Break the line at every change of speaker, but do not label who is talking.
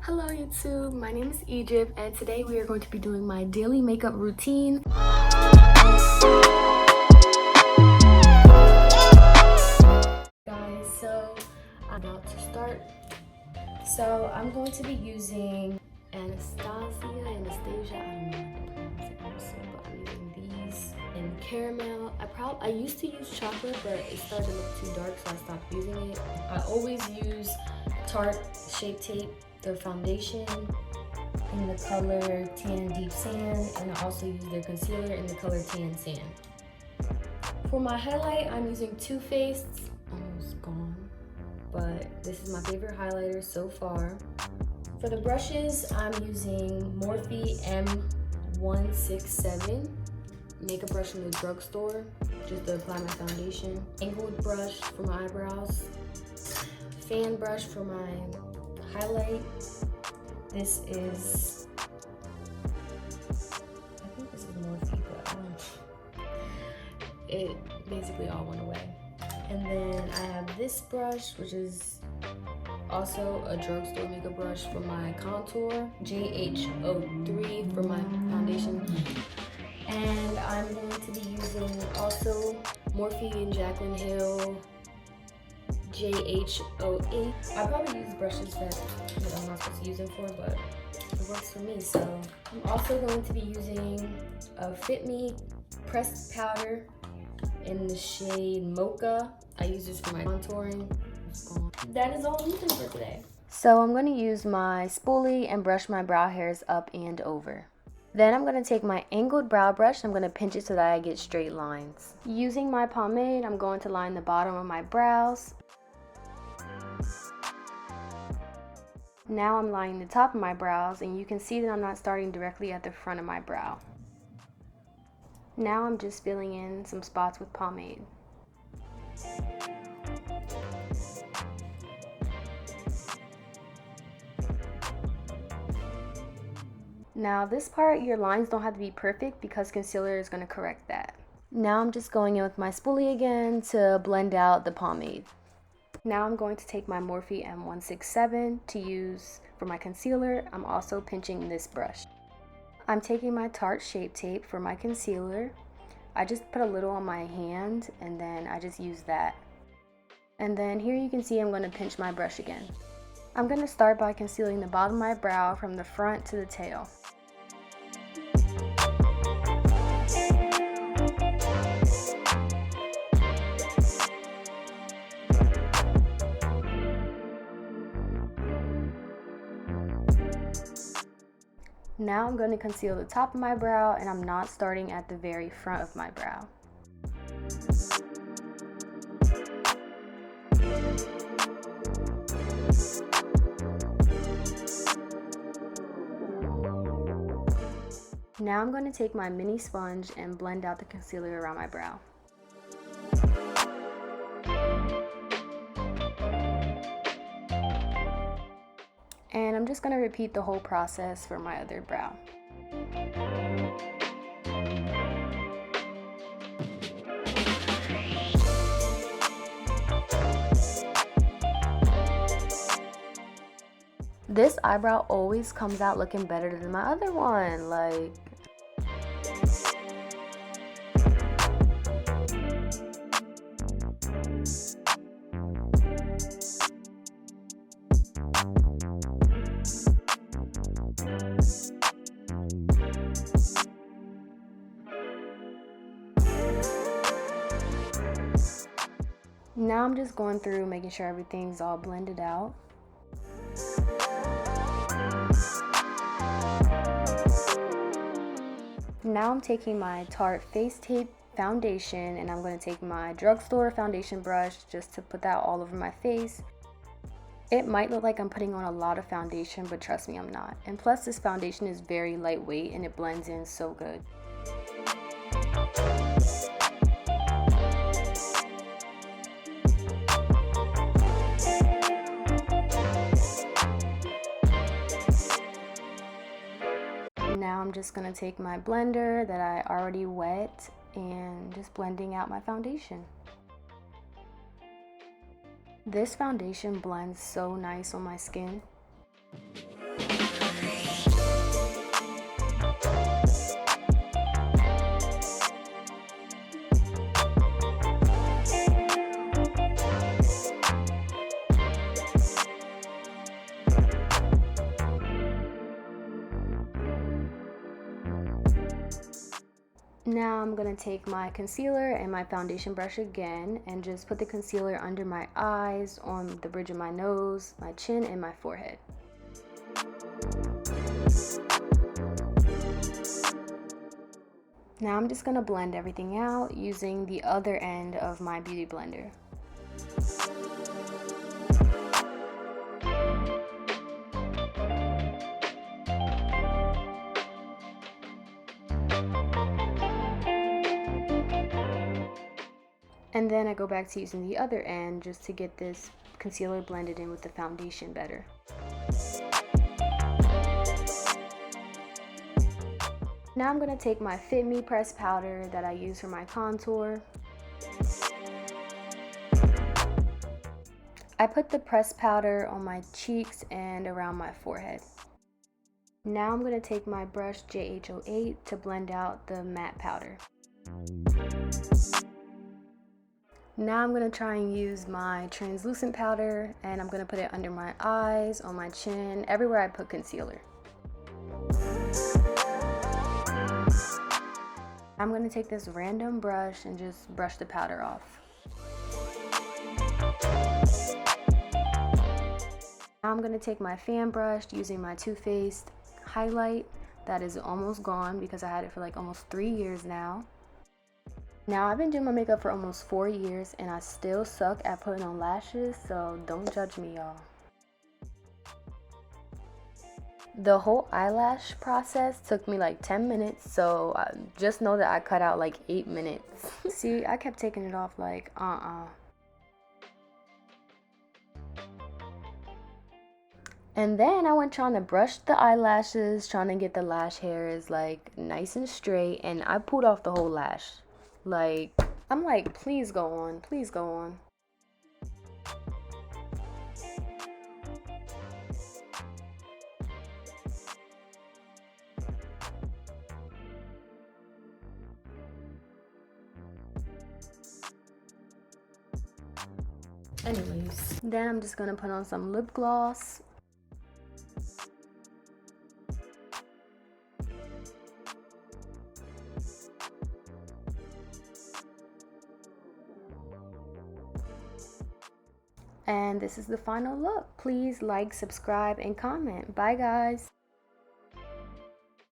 Hello YouTube, my name is Egypt and today we are going to be doing my daily makeup routine. Guys, so I'm about to start. So I'm going to be using Anastasia, I don't know how to pronounce it also, but I'm using these in caramel. I used to use chocolate, but it started to look too dark, so I stopped using it. I always use Tarte Shape Tape, their foundation, in the color Tan Deep Sand, and I also use their concealer in the color Tan Sand. For my highlight, I'm using TooFaced, almost gone, but this is my favorite highlighter so far. For the brushes, I'm using Morphe M167 makeup brush from the drugstore, just to apply my foundation. Angled brush for my eyebrows. Fan brush for my highlight. This is, I think this is Morphe, but I don't, it basically all went away. And then I have this brush, which is also a drugstore makeup brush for my contour, JH03 for my foundation. And I'm going to be using also Morphe and Jaclyn Hill JH08. I probably use brushes that I'm not supposed to use them for, but it works for me. So I'm also going to be using a FitMe pressed powder in the shade Mocha. I use this for my contouring. That is all I'm using for today. So I'm going to use my spoolie and brush my brow hairs up and over. Then I'm going to take my angled brow brush, I'm going to pinch it so that I get straight lines. Using my pomade, I'm going to line the bottom of my brows. Now I'm lining the top of my brows, and you can see that I'm not starting directly at the front of my brow. Now I'm just filling in some spots with pomade. Now this part, your lines don't have to be perfect because concealer is going to correct that. Now I'm just going in with my spoolie again to blend out the pomade. Now I'm going to take my Morphe M167 to use for my concealer. I'm also pinching this brush. I'm taking my Tarte Shape Tape for my concealer. I just put a little on my hand and then I just use that. And then here you can see I'm going to pinch my brush again. I'm going to start by concealing the bottom of my brow from the front to the tail. Now I'm going to conceal the top of my brow, and I'm not starting at the very front of my brow. Now I'm going to take my mini sponge and blend out the concealer around my brow. And I'm just going to repeat the whole process for my other brow. This eyebrow always comes out looking better than my other one, like. Now I'm just going through making sure everything's all blended out. Now I'm taking my Tarte Face Tape foundation and I'm going to take my drugstore foundation brush just to put that all over my face. It might look like I'm putting on a lot of foundation, but trust me, I'm not. And plus this foundation is very lightweight and it blends in so good. Now I'm just going to take my blender that I already wet and just blending out my foundation. This foundation blends so nice on my skin. Now I'm going to take my concealer and my foundation brush again and just put the concealer under my eyes, on the bridge of my nose, my chin, and my forehead. Now I'm just going to blend everything out using the other end of my beauty blender. And then I go back to using the other end just to get this concealer blended in with the foundation better. Now I'm going to take my FitMe pressed powder that I use for my contour. I put the pressed powder on my cheeks and around my forehead. Now I'm going to take my brush JH08 to blend out the matte powder. Now I'm going to try and use my translucent powder, and I'm going to put it under my eyes, on my chin, everywhere I put concealer. I'm going to take this random brush and just brush the powder off. Now I'm going to take my fan brush using my TooFaced highlight that is almost gone because I had it for like almost 3 years now. Now I've been doing my makeup for almost 4 years and I still suck at putting on lashes, so don't judge me, y'all. The whole eyelash process took me like 10 minutes, so just know that I cut out like 8 minutes. See, I kept taking it off like, And then I went trying to brush the eyelashes, trying to get the lash hairs like nice and straight, and I pulled off the whole lash. Like, I'm like, please go on, please go on. Anyways, then I'm just gonna put on some lip gloss. And this is the final look. Please like, subscribe, and comment. Bye, guys.